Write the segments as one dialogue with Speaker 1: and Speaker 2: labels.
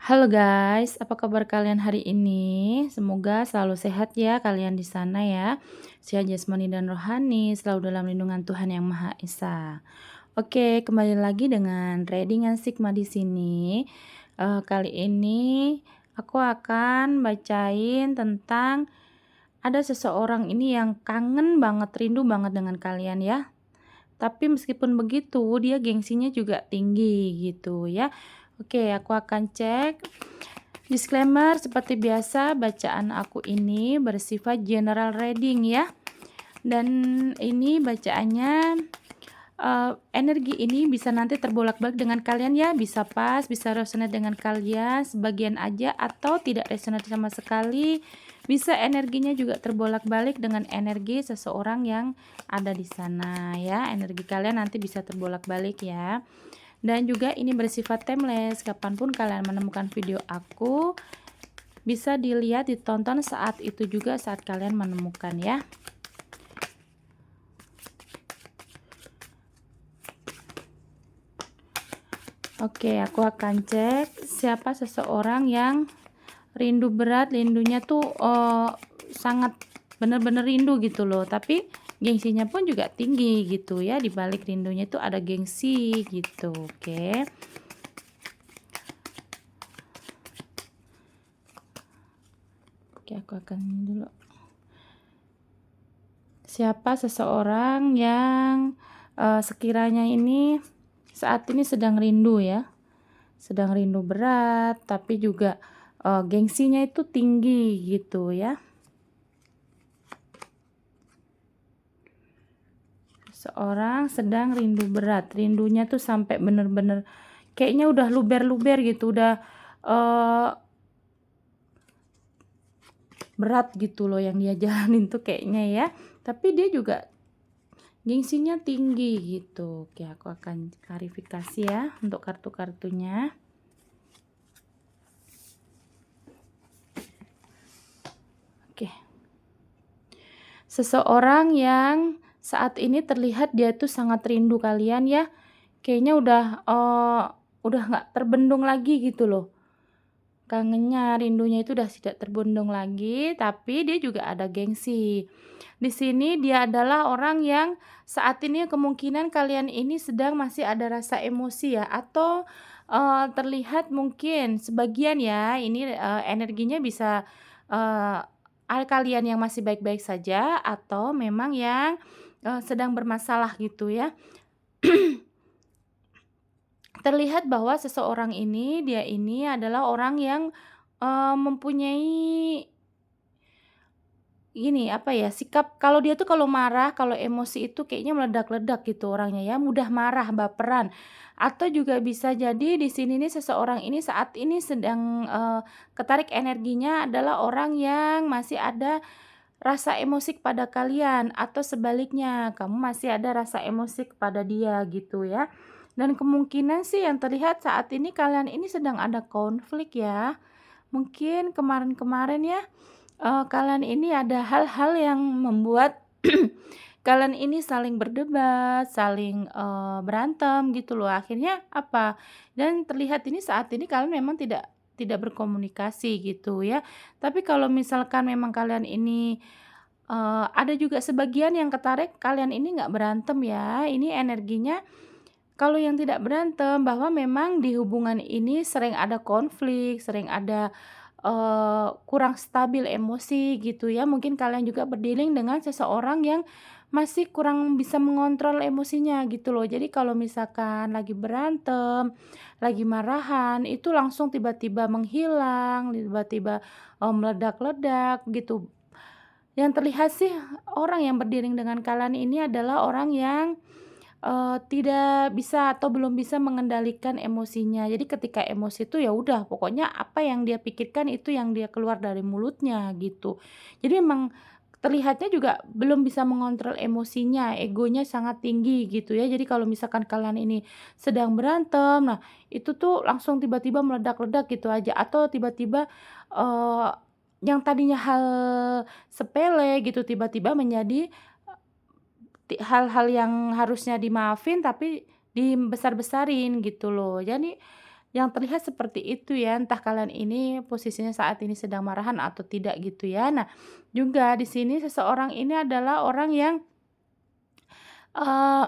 Speaker 1: Halo guys, apa kabar kalian hari ini? Semoga selalu sehat ya kalian di sana ya. Sehat jasmani dan rohani, selalu dalam lindungan Tuhan Yang Maha Esa. Oke, kembali lagi dengan readingan Sigma di sini. Kali ini aku akan bacain tentang ada seseorang ini yang kangen banget, rindu banget dengan kalian ya. Tapi meskipun begitu, dia gengsinya juga tinggi gitu ya. Oke, aku akan cek. Disclaimer, seperti biasa bacaan aku ini bersifat general reading ya. Dan ini bacaannya energi ini bisa nanti terbolak-balik dengan kalian ya, bisa pas, bisa resonate dengan kalian sebagian aja atau tidak resonate sama sekali. Bisa energinya juga terbolak-balik dengan energi seseorang yang ada di sana ya. Energi kalian nanti bisa terbolak-balik ya. Dan juga ini bersifat timeless, kapanpun kalian menemukan video aku bisa dilihat, ditonton saat itu juga saat kalian menemukan ya. Oke, aku akan cek siapa seseorang yang rindu berat, rindunya tuh sangat bener-bener rindu gitu loh, tapi gengsinya pun juga tinggi gitu ya. Di balik rindunya itu ada gengsi gitu. Oke. Oke, aku akan ini dulu. Siapa seseorang yang sekiranya ini saat ini sedang rindu ya, sedang rindu berat, tapi juga gengsinya itu tinggi gitu ya. Seorang sedang rindu berat, rindunya tuh sampai bener-bener kayaknya udah luber-luber gitu, udah berat gitu loh yang dia jalanin tuh kayaknya ya. Tapi dia juga gengsinya tinggi gitu. Oke, aku akan klarifikasi ya untuk kartu-kartunya. Oke. Seseorang yang saat ini terlihat dia tuh sangat rindu kalian ya. Kayaknya udah nggak terbendung lagi gitu loh. Kangennya, rindunya itu udah tidak terbendung lagi, tapi dia juga ada gengsi. Di sini dia adalah orang yang saat ini kemungkinan kalian ini sedang masih ada rasa emosi ya, atau terlihat mungkin sebagian ya, ini energinya bisa kalian yang masih baik-baik saja atau memang yang sedang bermasalah gitu ya. Terlihat bahwa seseorang ini, dia ini adalah orang yang mempunyai gini, apa ya, sikap kalau dia tuh kalau marah, kalau emosi itu kayaknya meledak-ledak gitu orangnya ya, mudah marah, baperan. Atau juga bisa jadi di sini nih seseorang ini saat ini sedang ketarik energinya adalah orang yang masih ada rasa emosi kepada kalian atau sebaliknya, kamu masih ada rasa emosi kepada dia gitu ya. Dan kemungkinan sih yang terlihat saat ini kalian ini sedang ada konflik ya. Mungkin kemarin-kemarin ya, kalian ini ada hal-hal yang membuat kalian ini saling berdebat, saling berantem gitu loh. Akhirnya apa? Dan terlihat ini saat ini kalian memang tidak berkomunikasi gitu ya. Tapi kalau misalkan memang kalian ini ada juga sebagian yang ketarik, kalian ini nggak berantem ya. Ini energinya kalau yang tidak berantem bahwa memang di hubungan ini sering ada konflik, sering ada kurang stabil emosi gitu ya. Mungkin kalian juga berdealing dengan seseorang yang masih kurang bisa mengontrol emosinya gitu loh. Jadi kalau misalkan lagi berantem, lagi marahan, itu langsung tiba-tiba menghilang, tiba-tiba meledak-ledak gitu. Yang terlihat sih orang yang berdiri dengan kalian ini adalah orang yang tidak bisa atau belum bisa mengendalikan emosinya. Jadi ketika emosi itu ya udah pokoknya apa yang dia pikirkan itu yang dia keluar dari mulutnya gitu. Jadi memang terlihatnya juga belum bisa mengontrol emosinya, egonya sangat tinggi gitu ya. Jadi kalau misalkan kalian ini sedang berantem, nah itu tuh langsung tiba-tiba meledak-ledak gitu aja atau tiba-tiba eee, yang tadinya hal sepele gitu tiba-tiba menjadi hal-hal yang harusnya dimaafin tapi dibesar-besarin gitu loh. Jadi yang terlihat seperti itu ya, entah kalian ini posisinya saat ini sedang marahan atau tidak gitu ya. Nah, juga di sini seseorang ini adalah orang yang, eee,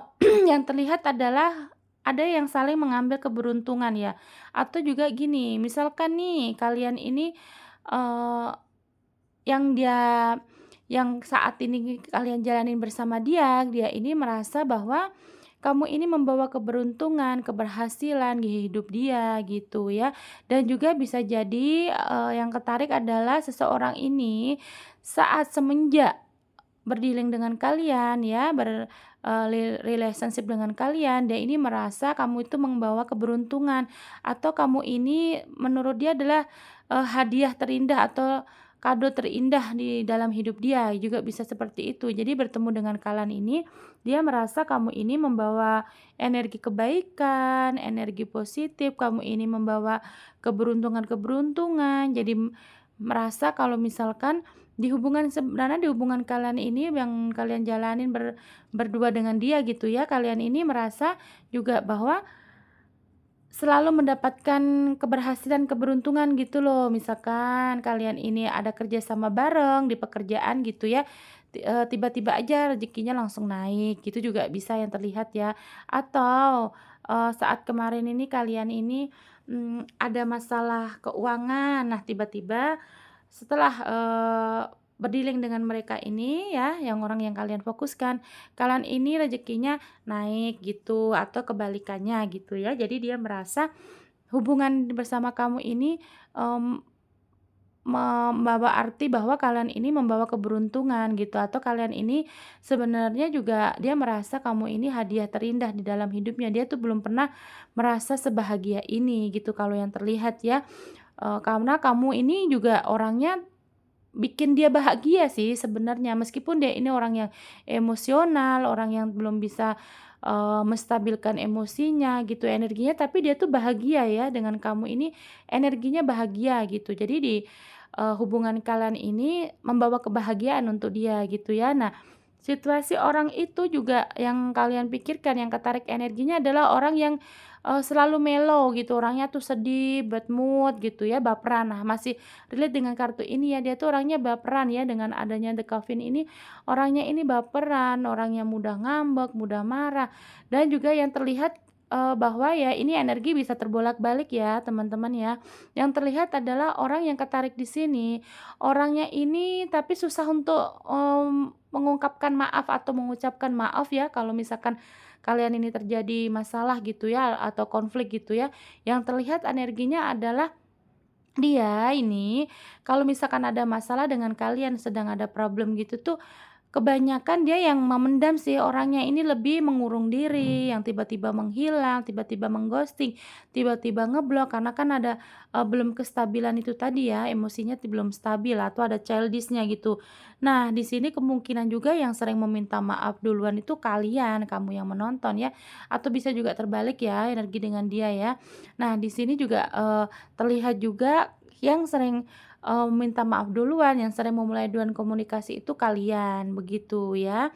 Speaker 1: yang terlihat adalah ada yang saling mengambil keberuntungan ya, atau juga gini, misalkan nih kalian ini, eee, yang dia yang saat ini kalian jalanin bersama dia, dia ini merasa bahwa kamu ini membawa keberuntungan, keberhasilan di hidup dia gitu ya. Dan juga bisa jadi, yang ketarik adalah seseorang ini saat semenjak berdealing dengan kalian ya, relationship dengan kalian, dia ini merasa kamu itu membawa keberuntungan atau kamu ini menurut dia adalah, hadiah terindah atau kado terindah di dalam hidup dia, juga bisa seperti itu. Jadi bertemu dengan kalian ini, dia merasa kamu ini membawa energi kebaikan, energi positif, kamu ini membawa keberuntungan-keberuntungan. Jadi merasa kalau misalkan di hubungan kalian ini yang kalian jalanin berdua dengan dia gitu ya, kalian ini merasa juga bahwa selalu mendapatkan keberhasilan, keberuntungan gitu loh. Misalkan kalian ini ada kerja sama bareng di pekerjaan gitu ya, tiba-tiba aja rezekinya langsung naik, gitu juga bisa yang terlihat ya. Atau, saat kemarin ini kalian ini, ada masalah keuangan, nah tiba-tiba setelah, berdealing dengan mereka ini ya, yang orang yang kalian fokuskan, kalian ini rezekinya naik gitu atau kebalikannya gitu ya. Jadi dia merasa hubungan bersama kamu ini, mmm, membawa arti bahwa kalian ini membawa keberuntungan gitu atau kalian ini sebenarnya juga dia merasa kamu ini hadiah terindah di dalam hidupnya. Dia tuh belum pernah merasa sebahagia ini gitu kalau yang terlihat ya, karena kamu ini juga orangnya bikin dia bahagia sih sebenarnya, meskipun dia ini orang yang emosional, orang yang belum bisa, menstabilkan emosinya gitu, energinya, tapi dia tuh bahagia ya dengan kamu ini, energinya bahagia gitu. Jadi di, hubungan kalian ini membawa kebahagiaan untuk dia gitu ya. Nah, situasi orang itu juga yang kalian pikirkan, yang ketarik energinya adalah orang yang, selalu mellow gitu, orangnya tuh sedih, bad mood gitu ya, baperan. Nah, masih relate dengan kartu ini ya, dia tuh orangnya baperan ya, dengan adanya The Coffin ini, orangnya ini baperan, orangnya mudah ngambek, mudah marah, dan juga yang terlihat, bahwa ya ini energi bisa terbolak-balik ya, teman-teman ya. Yang terlihat adalah orang yang ketarik di sini, orangnya ini tapi susah untuk, mengungkapkan maaf atau mengucapkan maaf ya, kalau misalkan kalian ini terjadi masalah gitu ya, atau konflik gitu ya. Yang terlihat energinya adalah dia ini kalau misalkan ada masalah dengan kalian, sedang ada problem gitu tuh, kebanyakan dia yang memendam sih, orangnya ini lebih mengurung diri, yang tiba-tiba menghilang, tiba-tiba meng-ghosting, tiba-tiba ngeblok, karena kan ada, belum kestabilan itu tadi ya, emosinya belum stabil atau ada childish-nya gitu. Nah, di sini kemungkinan juga yang sering meminta maaf duluan itu kalian, kamu yang menonton ya, atau bisa juga terbalik ya, energi dengan dia ya. Nah, di sini juga, terlihat juga yang sering minta maaf duluan, yang sering memulai duluan komunikasi itu kalian, begitu ya.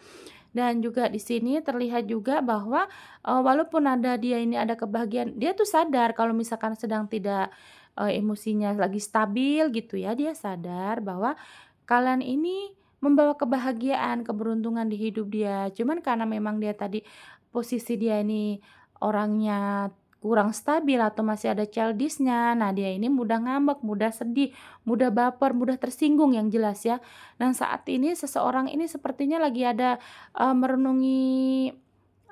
Speaker 1: Dan juga di sini terlihat juga bahwa, walaupun dia ini ada kebahagiaan, dia tuh sadar kalau misalkan sedang tidak, emosinya lagi stabil gitu ya, dia sadar bahwa kalian ini membawa kebahagiaan, keberuntungan di hidup dia. Cuman karena memang dia tadi posisi dia ini orangnya kurang stabil atau masih ada childish-nya, nah dia ini mudah ngambek, mudah sedih, mudah baper, mudah tersinggung yang jelas ya. Dan saat ini seseorang ini sepertinya lagi ada, merenungi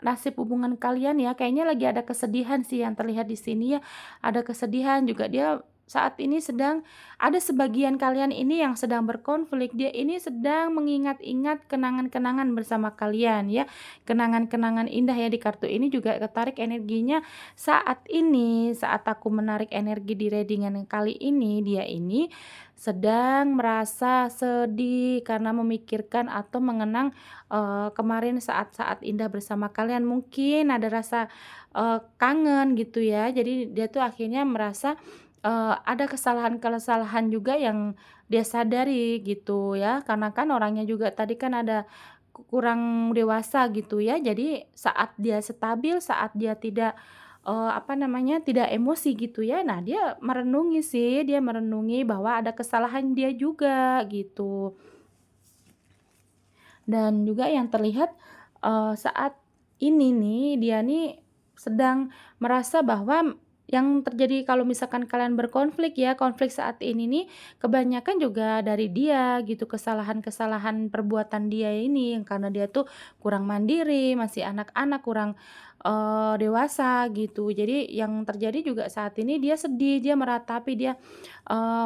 Speaker 1: nasib hubungan kalian ya, kayaknya lagi ada kesedihan sih yang terlihat di sini ya, ada kesedihan juga dia saat ini sedang ada sebagian kalian ini yang sedang berkonflik, dia ini sedang mengingat-ingat kenangan-kenangan bersama kalian ya, kenangan-kenangan indah ya di kartu ini juga ketarik energinya saat ini, saat aku menarik energi di reading-an kali ini, dia ini sedang merasa sedih karena memikirkan atau mengenang, kemarin saat-saat indah bersama kalian. Mungkin ada rasa, kangen gitu ya, jadi dia tuh akhirnya merasa, ada kesalahan-kesalahan juga yang dia sadari gitu ya, karena kan orangnya juga tadi kan ada kurang dewasa gitu ya. Jadi saat dia stabil, saat dia tidak, apa namanya, tidak emosi gitu ya. Nah, dia merenungi sih, dia merenungi bahwa ada kesalahan dia juga gitu. Dan juga yang terlihat, saat ini nih, dia nih sedang merasa bahwa yang terjadi kalau misalkan kalian berkonflik ya, konflik saat ini nih kebanyakan juga dari dia gitu, kesalahan-kesalahan perbuatan dia ini, yang karena dia tuh kurang mandiri, masih anak-anak, kurang, dewasa gitu. Jadi yang terjadi juga saat ini dia sedih, dia meratapi, dia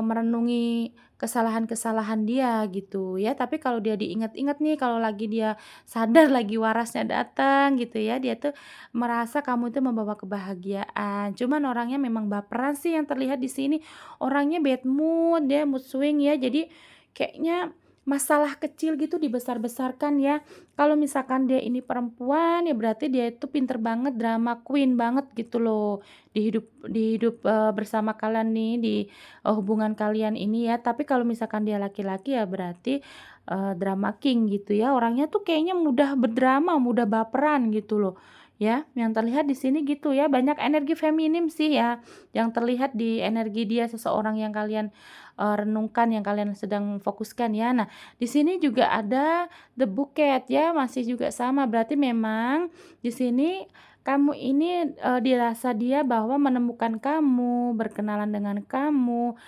Speaker 1: merenungi kesalahan-kesalahan dia gitu ya. Tapi kalau dia diingat-ingat nih, kalau lagi dia sadar lagi warasnya datang gitu ya, dia tuh merasa kamu itu membawa kebahagiaan. Cuman orangnya memang baperan sih yang terlihat di sini. Orangnya bad mood, dia mood swing ya. Jadi kayaknya masalah kecil gitu dibesar-besarkan ya. Kalau misalkan dia ini perempuan ya berarti dia itu pinter banget, drama queen banget gitu loh di hidup, bersama kalian nih di hubungan kalian ini ya. Tapi kalau misalkan dia laki-laki ya berarti, drama king gitu ya. Orangnya tuh kayaknya mudah berdrama, mudah baperan gitu loh, ya. Yang terlihat di sini gitu ya, banyak energi feminim sih ya, yang terlihat di energi dia seseorang yang kalian, renungkan, yang kalian sedang fokuskan ya. Nah, di sini juga ada the bouquet ya, masih juga sama. Berarti memang di sini kamu ini, dirasa dia bahwa menemukan kamu, berkenalan dengan kamu,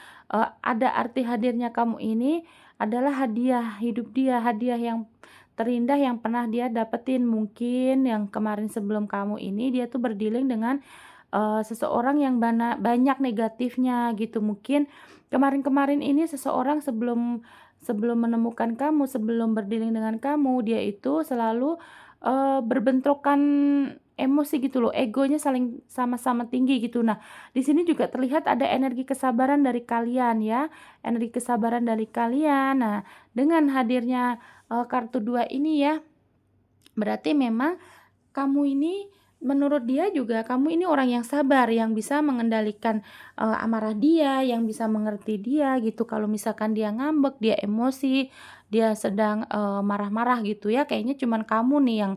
Speaker 1: ada arti hadirnya kamu ini adalah hadiah hidup dia, hadiah yang terindah yang pernah dia dapetin. Mungkin yang kemarin sebelum kamu ini dia tuh berdealing dengan, seseorang yang banyak negatifnya gitu. Mungkin kemarin-kemarin ini seseorang sebelum sebelum menemukan kamu, sebelum berdealing dengan kamu, dia itu selalu, berbentrokan emosi gitu loh, egonya saling sama-sama tinggi gitu. Nah, di sini juga terlihat ada energi kesabaran dari kalian ya, energi kesabaran dari kalian. Nah, dengan hadirnya, kartu 2 ini ya, berarti memang kamu ini menurut dia juga kamu ini orang yang sabar, yang bisa mengendalikan, amarah dia, yang bisa mengerti dia gitu. Kalau misalkan dia ngambek, dia emosi, dia sedang, marah-marah gitu ya, kayaknya cuman kamu nih yang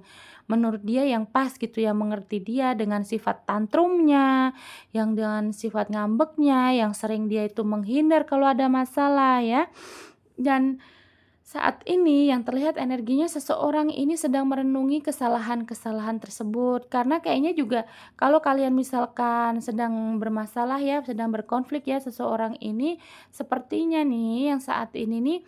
Speaker 1: menurut dia yang pas gitu, yang mengerti dia dengan sifat tantrumnya, yang dengan sifat ngambeknya, yang sering dia itu menghindar kalau ada masalah ya. Dan saat ini yang terlihat energinya seseorang ini sedang merenungi kesalahan-kesalahan tersebut. Karena kayaknya juga kalau kalian misalkan sedang bermasalah ya, sedang berkonflik ya, seseorang ini sepertinya nih yang saat ini nih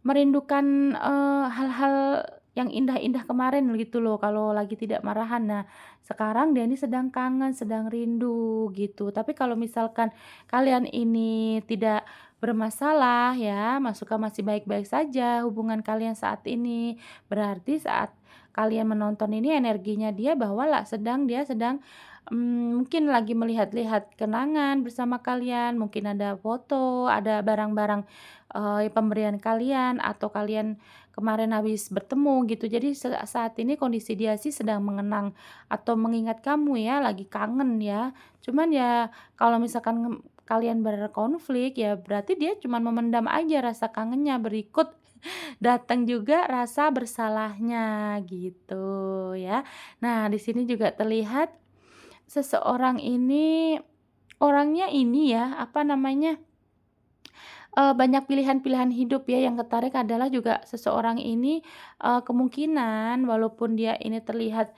Speaker 1: merindukan, hal-hal yang indah-indah kemarin gitu loh kalau lagi tidak marahan. Nah, sekarang dia ini sedang kangen, sedang rindu gitu. Tapi kalau misalkan kalian ini tidak bermasalah ya, masih baik-baik saja hubungan kalian saat ini, berarti saat kalian menonton ini energinya dia bahwa lah dia sedang, mungkin lagi melihat-lihat kenangan bersama kalian, mungkin ada foto, ada barang-barang pemberian kalian atau kalian kemarin habis bertemu gitu. Jadi saat ini kondisi dia sih sedang mengenang atau mengingat kamu ya, lagi kangen ya. Cuman ya kalau misalkan kalian berkonflik ya berarti dia cuman memendam aja rasa kangennya, berikut datang juga rasa bersalahnya gitu ya. Nah, di sini juga terlihat seseorang ini orangnya ini ya, apa namanya, banyak pilihan-pilihan hidup ya, yang ketarik adalah juga seseorang ini, kemungkinan walaupun dia ini terlihat,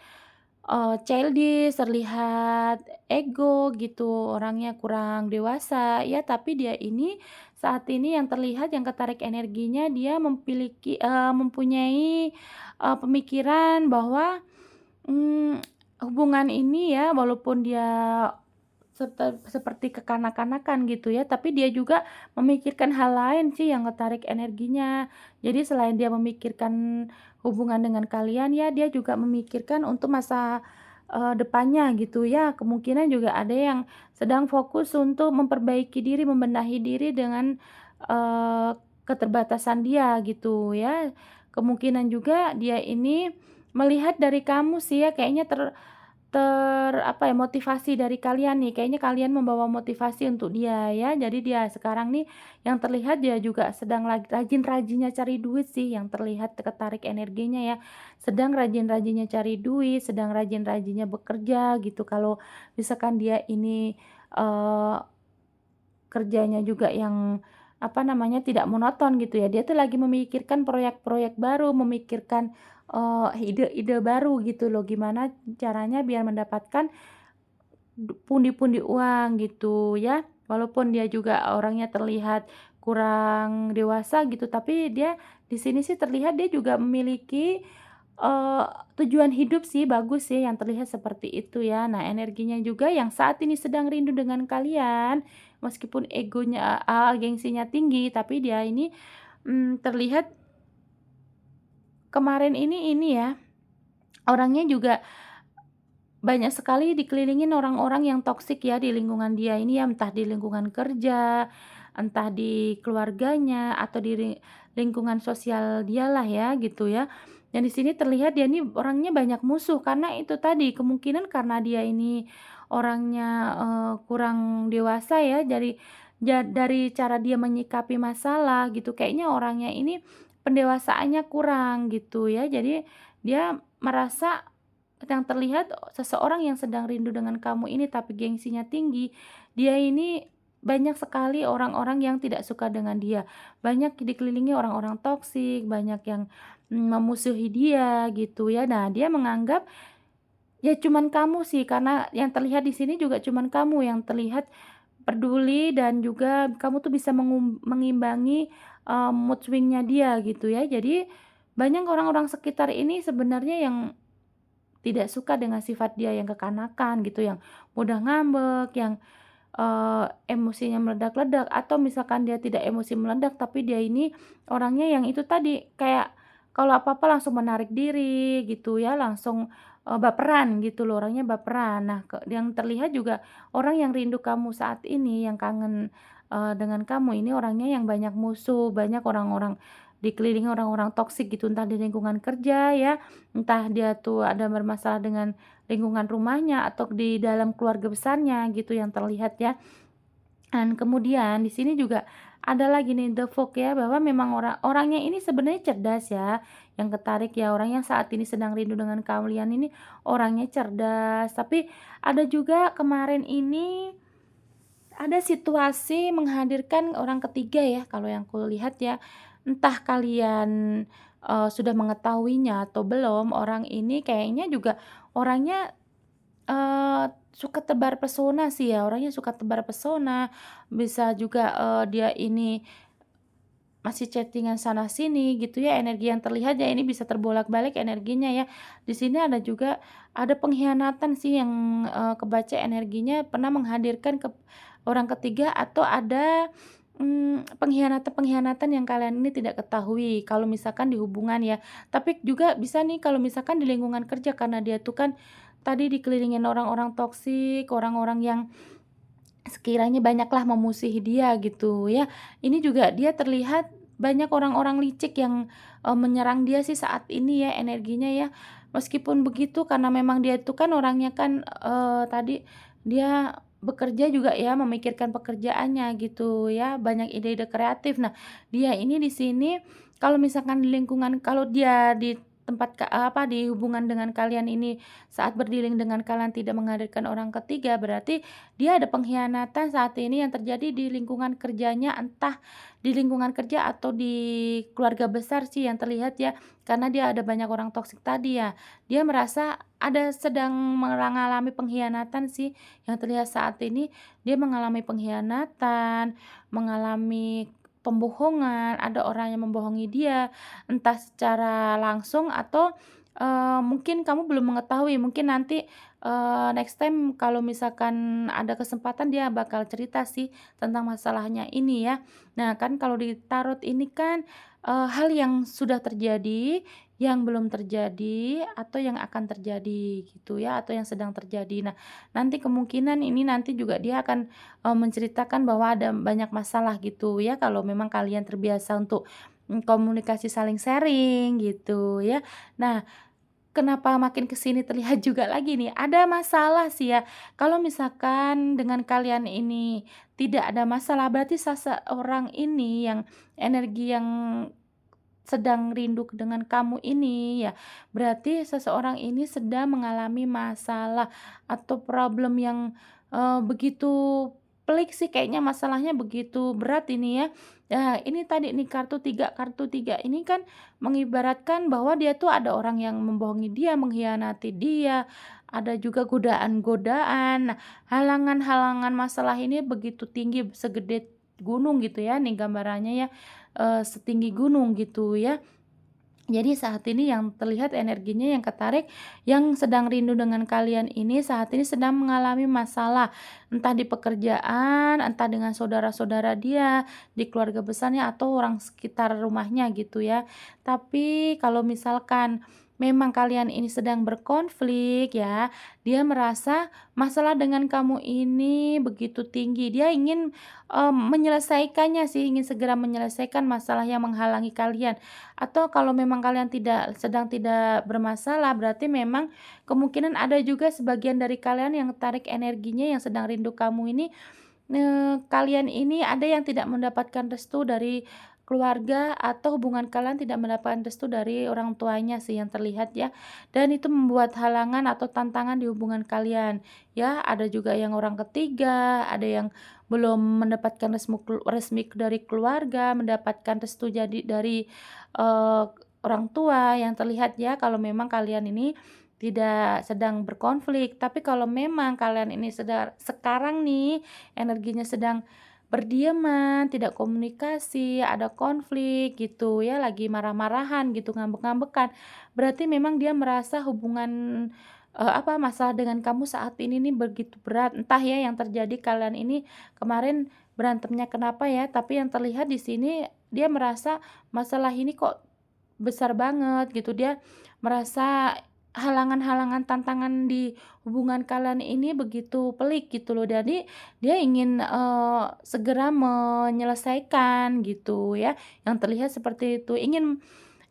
Speaker 1: childish, terlihat ego gitu, orangnya kurang dewasa ya, tapi dia ini saat ini yang terlihat yang ketarik energinya dia mempunyai, pemikiran bahwa, mmm, hubungan ini ya walaupun dia seperti kekanak-kanakan gitu ya, tapi dia juga memikirkan hal lain sih yang ngetarik energinya. Jadi selain dia memikirkan hubungan dengan kalian ya, dia juga memikirkan untuk masa, depannya gitu ya. Kemungkinan juga ada yang sedang fokus untuk memperbaiki diri, membenahi diri dengan, eee, keterbatasan dia gitu ya. Kemungkinan juga dia ini melihat dari kamu sih ya, kayaknya apa ya, motivasi dari kalian nih, kayaknya kalian membawa motivasi untuk dia ya. Jadi dia sekarang nih yang terlihat dia juga sedang lagi rajin-rajinnya cari duit sih yang terlihat ketarik energinya ya. Sedang rajin-rajinnya cari duit, sedang rajin-rajinnya bekerja gitu. Kalau misalkan dia ini, eee, kerjanya juga yang, apa namanya, tidak monoton gitu ya, dia tuh lagi memikirkan proyek-proyek baru, memikirkan, ide-ide baru gitu loh, gimana caranya biar mendapatkan pundi-pundi uang gitu ya. Walaupun dia juga orangnya terlihat kurang dewasa gitu, tapi dia di sini sih terlihat dia juga memiliki, eee, tujuan hidup sih, bagus sih yang terlihat seperti itu ya. Nah, energinya juga yang saat ini sedang rindu dengan kalian, meskipun egonya gengsinya tinggi, tapi dia ini, terlihat kemarin ini ya, orangnya juga banyak sekali dikelilingin orang-orang yang toksik ya di lingkungan dia ini ya, entah di lingkungan kerja, entah di keluarganya, atau di lingkungan sosial dialah ya, gitu ya. Dan di sini terlihat dia ini orangnya banyak musuh, karena itu tadi, kemungkinan karena dia ini orangnya, kurang dewasa ya, dari cara dia menyikapi masalah gitu, kayaknya orangnya ini pendewasaannya kurang gitu ya. Jadi dia merasa yang terlihat seseorang yang sedang rindu dengan kamu ini tapi gengsinya tinggi, dia ini banyak sekali orang-orang yang tidak suka dengan dia. Banyak dikelilingi orang-orang toksik, banyak yang, memusuhi dia gitu ya. Nah, dia menganggap ya cuman kamu sih, karena yang terlihat di sini juga cuman kamu yang terlihat peduli dan juga kamu tuh bisa mengimbangi, mood swing-nya dia gitu ya. Jadi banyak orang-orang sekitar ini sebenarnya yang tidak suka dengan sifat dia yang kekanakan gitu, yang mudah ngambek, yang, emosinya meledak-ledak, atau misalkan dia tidak emosi meledak, tapi dia ini orangnya yang itu tadi, kayak kalau apa-apa langsung menarik diri gitu ya, langsung, baperan gitu loh, orangnya baperan. Nah, yang terlihat juga orang yang rindu kamu saat ini, yang kangen, dengan kamu ini orangnya yang banyak musuh, banyak orang-orang dikelilingi orang-orang toksik gitu, entah di lingkungan kerja ya, entah dia tuh ada bermasalah dengan lingkungan rumahnya atau di dalam keluarga besarnya gitu yang terlihat ya. Dan kemudian di sini juga ada lagi nih the fog ya, bahwa memang orangnya ini sebenarnya cerdas ya, yang ketarik ya, orang yang saat ini sedang rindu dengan kalian ini orangnya cerdas, tapi ada juga kemarin ini ada situasi menghadirkan orang ketiga ya, kalau yang kulihat ya. Entah kalian, sudah mengetahuinya atau belum, orang ini kayaknya juga orangnya, suka tebar pesona sih ya, orangnya suka tebar pesona, bisa juga, dia ini masih chatting-an sana sini gitu ya, energi yang terlihat ya ini bisa terbolak-balik energinya ya. Di sini ada juga ada pengkhianatan sih yang, kebaca energinya pernah menghadirkan orang ketiga, atau ada, pengkhianatan-pengkhianatan yang kalian ini tidak ketahui kalau misalkan di hubungan ya. Tapi juga bisa nih kalau misalkan di lingkungan kerja, karena dia tuh kan tadi dikelilingin orang-orang toksik, orang-orang yang sekiranya banyaklah memusuhi dia gitu ya. Ini juga dia terlihat banyak orang-orang licik yang, menyerang dia sih saat ini ya energinya ya. Meskipun begitu karena memang dia itu kan orangnya kan, tadi dia bekerja juga ya, memikirkan pekerjaannya gitu ya, banyak ide-ide kreatif. Nah, dia ini di sini kalau misalkan di lingkungan, kalau dia di tempat apa, di hubungan dengan kalian ini saat berdealing dengan kalian tidak menghadirkan orang ketiga, berarti dia ada pengkhianatan saat ini yang terjadi di lingkungan kerjanya, entah di lingkungan kerja atau di keluarga besar sih yang terlihat ya, karena dia ada banyak orang toksik tadi ya. Dia merasa ada sedang mengalami pengkhianatan sih yang terlihat saat ini, dia mengalami pengkhianatan, mengalami pembohongan, ada orang yang membohongi dia, entah secara langsung atau, mungkin kamu belum mengetahui, mungkin nanti next time kalau misalkan ada kesempatan dia bakal cerita sih tentang masalahnya ini ya. Nah kan kalau di tarot ini kan, hal yang sudah terjadi, yang belum terjadi, atau yang akan terjadi gitu ya, atau yang sedang terjadi. Nah nanti kemungkinan ini nanti juga dia akan, menceritakan bahwa ada banyak masalah gitu ya, kalau memang kalian terbiasa untuk, komunikasi saling sharing gitu ya. Nah kenapa makin ke sini terlihat juga lagi nih, ada masalah sih ya. Kalau misalkan dengan kalian ini tidak ada masalah, berarti seseorang ini yang energi yang sedang rindu dengan kamu ini ya, berarti seseorang ini sedang mengalami masalah atau problem yang, begitu pelik sih kayaknya masalahnya begitu berat ini ya. Nah, ini tadi nih kartu 3 ini kan mengibaratkan bahwa dia tuh ada orang yang membohongi dia, mengkhianati dia, ada juga godaan-godaan. Nah, halangan-halangan masalah ini begitu tinggi segede gunung gitu ya nih gambarannya ya, setinggi gunung gitu ya. Jadi saat ini yang terlihat energinya yang ketarik, yang sedang rindu dengan kalian ini saat ini sedang mengalami masalah, entah di pekerjaan, entah dengan saudara-saudara dia, di keluarga besarnya atau orang sekitar rumahnya gitu ya. Tapi kalau misalkan memang kalian ini sedang berkonflik ya, dia merasa masalah dengan kamu ini begitu tinggi. Dia ingin menyelesaikannya sih, ingin segera menyelesaikan masalah yang menghalangi kalian. Atau kalau memang kalian tidak bermasalah, berarti memang kemungkinan ada juga sebagian dari kalian yang tarik energinya yang sedang rindu kamu ini, kalian ini ada yang tidak mendapatkan restu dari keluarga atau hubungan kalian tidak mendapatkan restu dari orang tuanya sih yang terlihat ya, dan itu membuat halangan atau tantangan di hubungan kalian. Ya, ada juga yang orang ketiga, ada yang belum mendapatkan resmi dari keluarga, mendapatkan restu jadi dari eee, orang tua yang terlihat ya kalau memang kalian ini tidak sedang berkonflik. Tapi kalau memang kalian ini sedang sekarang nih energinya sedang berdiaman, tidak komunikasi, ada konflik gitu ya, lagi marah-marahan gitu, ngambek-ngambekan, berarti memang dia merasa hubungan, masalah dengan kamu saat ini nih begitu berat. Entah ya yang terjadi kalian ini kemarin berantemnya kenapa ya, tapi yang terlihat di sini dia merasa masalah ini kok besar banget gitu, dia merasa halangan-halangan, tantangan di hubungan kalian ini begitu pelik gitu loh. Jadi dia ingin, segera menyelesaikan gitu ya, yang terlihat seperti itu. Ingin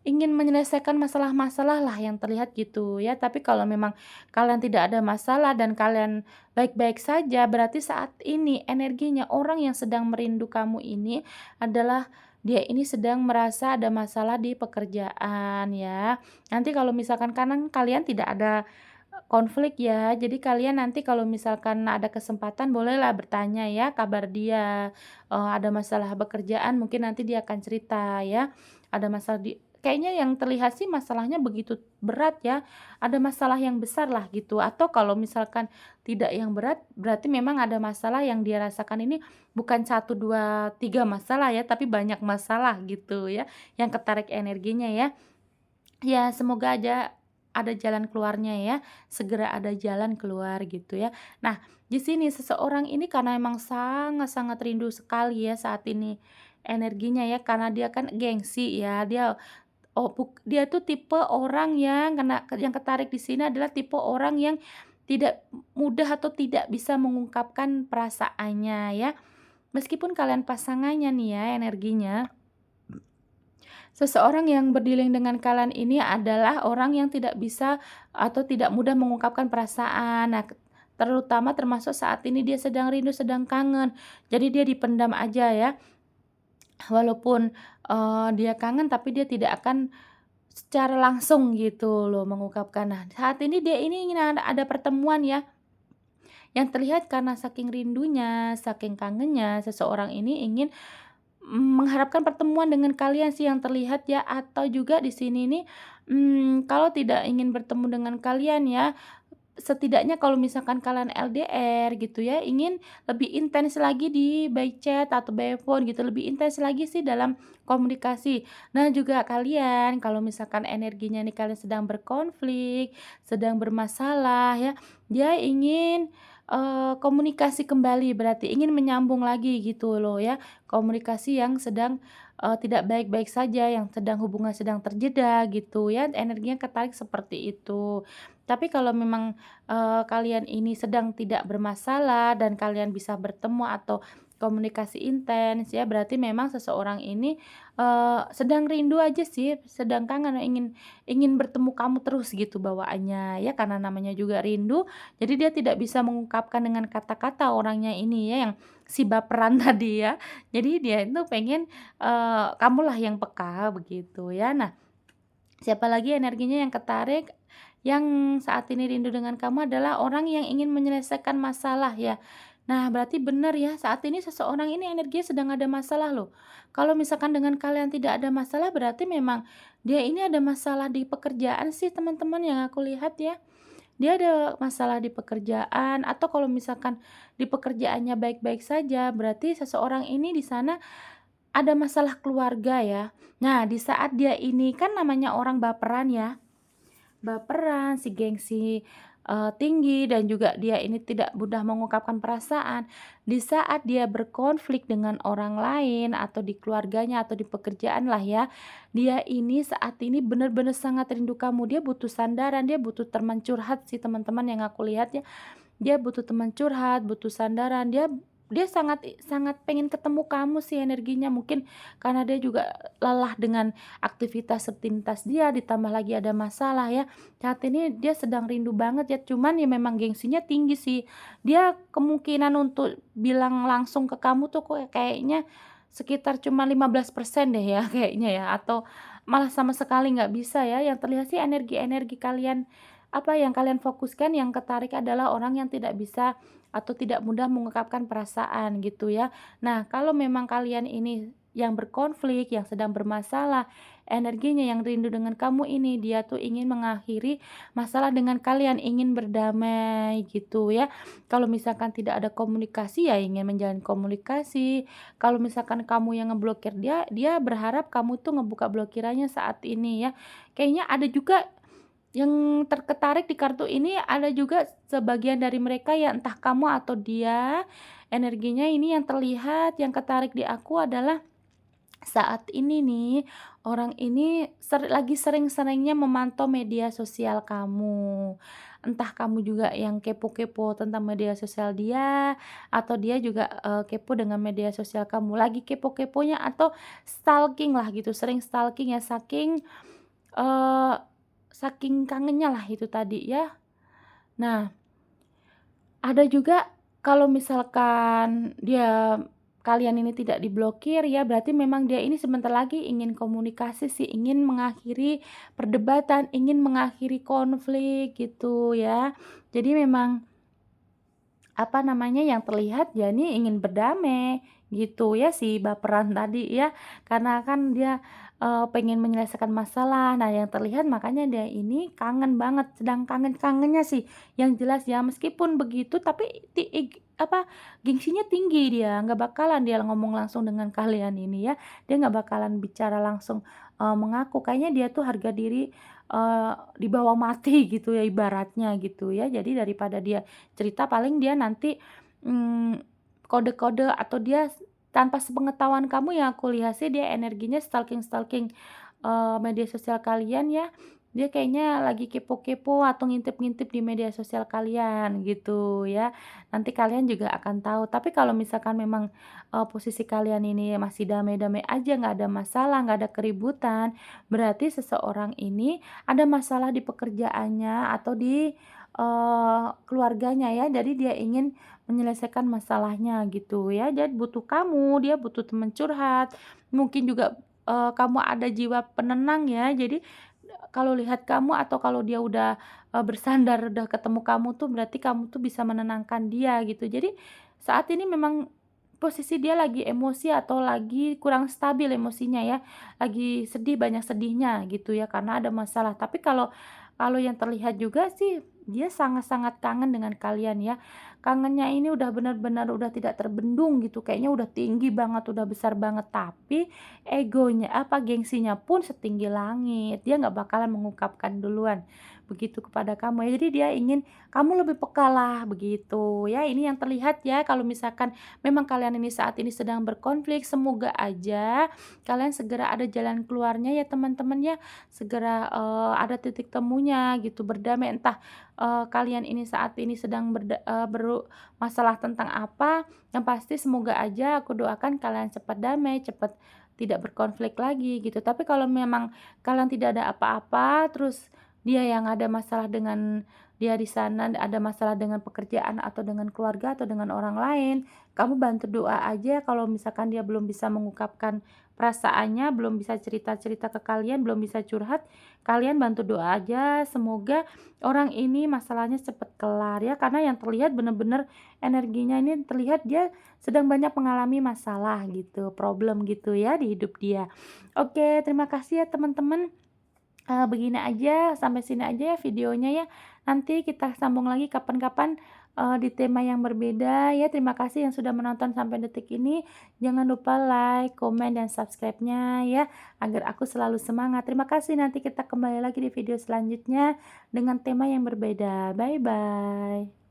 Speaker 1: ingin menyelesaikan masalah-masalah lah yang terlihat gitu ya. Tapi kalau memang kalian tidak ada masalah dan kalian baik-baik saja, berarti saat ini energinya orang yang sedang merindu kamu ini adalah dia ini sedang merasa ada masalah di pekerjaan ya. Nanti kalau misalkan kanan kalian tidak ada konflik ya, jadi kalian nanti kalau misalkan ada kesempatan bolehlah bertanya ya kabar dia, ada masalah pekerjaan mungkin nanti dia akan cerita ya, ada masalah kayaknya yang terlihat sih masalahnya begitu berat ya, ada masalah yang besar lah gitu, atau kalau misalkan tidak yang berat, berarti memang ada masalah yang dia rasakan ini bukan 1, 2, 3 masalah ya, tapi banyak masalah gitu ya, yang ketarik energinya ya. Ya semoga aja ada jalan keluarnya ya, segera ada jalan keluar gitu ya. Nah, di sini seseorang ini karena emang sangat-sangat rindu sekali ya saat ini energinya ya, karena dia kan gengsi ya, dia tuh tipe orang yang yang ketarik di sini adalah tipe orang yang tidak mudah atau tidak bisa mengungkapkan perasaannya ya. Meskipun kalian pasangannya nih ya energinya, seseorang yang berdealing dengan kalian ini adalah orang yang tidak bisa atau tidak mudah mengungkapkan perasaan. Nah, terutama termasuk saat ini dia sedang rindu, sedang kangen. Jadi dia dipendam aja ya. Walaupun, dia kangen tapi dia tidak akan secara langsung gitu loh mengungkapkan. Nah, saat ini dia ini ingin ada pertemuan ya, yang terlihat karena saking rindunya, saking kangennya, seseorang ini ingin, mengharapkan pertemuan dengan kalian sih yang terlihat ya, atau juga di sini nih, kalau tidak ingin bertemu dengan kalian ya, setidaknya kalau misalkan kalian LDR gitu ya, ingin lebih intens lagi di by chat atau by phone gitu, lebih intens lagi sih dalam komunikasi. Nah, juga kalian kalau misalkan energinya nih kalian sedang berkonflik, sedang bermasalah ya, dia ingin, komunikasi kembali berarti ingin menyambung lagi gitu loh ya. Komunikasi yang sedang, tidak baik-baik saja, yang sedang hubungan sedang terjeda gitu ya, energinya ketarik seperti itu. Tapi kalau memang kalian ini sedang tidak bermasalah dan kalian bisa bertemu atau komunikasi intens ya, berarti memang seseorang ini, sedang rindu aja sih, sedang kangen, ingin ingin bertemu kamu terus gitu bawaannya ya, karena namanya juga rindu, jadi dia tidak bisa mengungkapkan dengan kata-kata orangnya ini ya, yang si baperan tadi ya. Jadi dia itu pengen, kamulah yang peka begitu ya. Nah, siapa lagi energinya yang ketarik, yang saat ini rindu dengan kamu adalah orang yang ingin menyelesaikan masalah ya. Nah, berarti benar ya, saat ini seseorang ini energinya sedang ada masalah loh. Kalau misalkan dengan kalian tidak ada masalah, berarti memang dia ini ada masalah di pekerjaan sih teman-teman yang aku lihat ya. Dia ada masalah di pekerjaan atau kalau misalkan di pekerjaannya baik-baik saja, berarti seseorang ini di sana ada masalah keluarga ya. Nah, di saat dia ini kan namanya orang baperan ya, baperan, si gengsi, tinggi dan juga dia ini tidak mudah mengungkapkan perasaan. Di saat dia berkonflik dengan orang lain atau di keluarganya atau di pekerjaan lah ya, dia ini saat ini benar-benar sangat rindu kamu. Dia butuh sandaran, dia butuh teman curhat sih teman-teman yang aku lihat ya. Dia butuh teman curhat, butuh sandaran, dia sangat sangat pengen ketemu kamu sih energinya, mungkin karena dia juga lelah dengan aktivitas rutinitas dia, ditambah lagi ada masalah ya. Saat ini dia sedang rindu banget ya, cuman ya memang gengsinya tinggi sih. Dia kemungkinan untuk bilang langsung ke kamu tuh kayaknya sekitar cuma 15% deh ya kayaknya ya, atau malah sama sekali nggak bisa ya. Yang terlihat sih energi-energi kalian, apa yang kalian fokuskan, yang ketarik adalah orang yang tidak bisa atau tidak mudah mengungkapkan perasaan gitu ya. Nah, kalau memang kalian ini yang berkonflik, yang sedang bermasalah, energinya yang rindu dengan kamu ini, dia tuh ingin mengakhiri masalah dengan kalian, ingin berdamai gitu ya. Kalau misalkan tidak ada komunikasi ya ingin menjalin komunikasi. Kalau misalkan kamu yang ngeblokir dia, dia berharap kamu tuh ngebuka blokirannya saat ini ya. Kayaknya ada juga yang terketarik di kartu ini, ada juga sebagian dari mereka ya, entah kamu atau dia, energinya ini yang terlihat, yang ketarik di aku adalah saat ini nih, orang ini lagi sering-seringnya memantau media sosial kamu. Entah kamu juga yang kepo-kepo tentang media sosial dia, atau dia juga, kepo dengan media sosial kamu. Lagi kepo-keponya atau stalking lah gitu, sering stalking ya, eee, saking kangennya lah itu tadi ya. Nah, ada juga kalau misalkan kalian ini tidak diblokir ya, berarti memang dia ini sebentar lagi ingin komunikasi sih, ingin mengakhiri perdebatan, ingin mengakhiri konflik gitu ya. Jadi memang apa namanya, yang terlihat dia nih ingin berdamai gitu ya, si baperan tadi ya. Karena kan dia, pengen menyelesaikan masalah. Nah, yang terlihat makanya dia ini kangen banget, sedang kangen-kangennya sih yang jelas ya. Meskipun begitu tapi gengsinya tinggi dia, nggak bakalan dia ngomong langsung dengan kalian ini ya. Dia nggak bakalan bicara langsung, mengaku. Kayaknya dia tuh harga diri, di bawah mati gitu ya ibaratnya gitu ya. Jadi daripada dia cerita paling dia nanti, mmm, kode-kode atau dia tanpa sepengetahuan kamu, yang aku lihat sih dia energinya stalking-stalking, media sosial kalian ya. Dia kayaknya lagi kepo-kepo atau ngintip-ngintip di media sosial kalian gitu ya. Nanti kalian juga akan tahu. Tapi kalau misalkan memang, posisi kalian ini masih damai-damai aja, nggak ada masalah, nggak ada keributan, berarti seseorang ini ada masalah di pekerjaannya atau di, keluarganya ya. Jadi dia ingin menyelesaikan masalahnya gitu ya. Jadi butuh kamu, dia butuh teman curhat, mungkin juga, kamu ada jiwa penenang ya. Jadi kalau lihat kamu atau kalau dia udah, bersandar, udah ketemu kamu tuh berarti kamu tuh bisa menenangkan dia gitu. Jadi saat ini memang posisi dia lagi emosi atau lagi kurang stabil emosinya ya, lagi sedih, banyak sedihnya gitu ya karena ada masalah. Tapi kalau kalau yang terlihat juga sih dia sangat-sangat kangen dengan kalian ya. Kangennya ini udah benar-benar udah tidak terbendung gitu, kayaknya udah tinggi banget, udah besar banget, tapi egonya, gengsinya pun setinggi langit. Dia nggak bakalan mengungkapkan duluan. begitu kepada kamu ya. Jadi dia ingin kamu lebih peka lah begitu ya. Ini yang terlihat ya kalau misalkan memang kalian ini saat ini sedang berkonflik, semoga aja kalian segera ada jalan keluarnya ya teman-teman ya. Segera, ada titik temunya gitu, berdamai entah, kalian ini saat ini sedang masalah tentang apa, yang pasti semoga aja aku doakan kalian cepat damai, cepat tidak berkonflik lagi gitu. Tapi kalau memang kalian tidak ada apa-apa, terus dia yang ada masalah dengan dia di sana ada masalah dengan pekerjaan atau dengan keluarga atau dengan orang lain, kamu bantu doa aja kalau misalkan dia belum bisa mengungkapkan perasaannya, belum bisa cerita-cerita ke kalian, belum bisa curhat, kalian bantu doa aja semoga orang ini masalahnya cepat kelar ya, karena yang terlihat benar-benar energinya ini terlihat dia sedang banyak mengalami masalah gitu, problem gitu ya di hidup dia. Oke, terima kasih ya teman-teman. Begini aja, sampai sini aja ya videonya ya. Nanti kita sambung lagi kapan-kapan, di tema yang berbeda ya. Terima kasih yang sudah menonton sampai detik ini. Jangan lupa like, komen, dan subscribe-nya ya, agar aku selalu semangat. Terima kasih, nanti kita kembali lagi di video selanjutnya dengan tema yang berbeda. Bye-bye.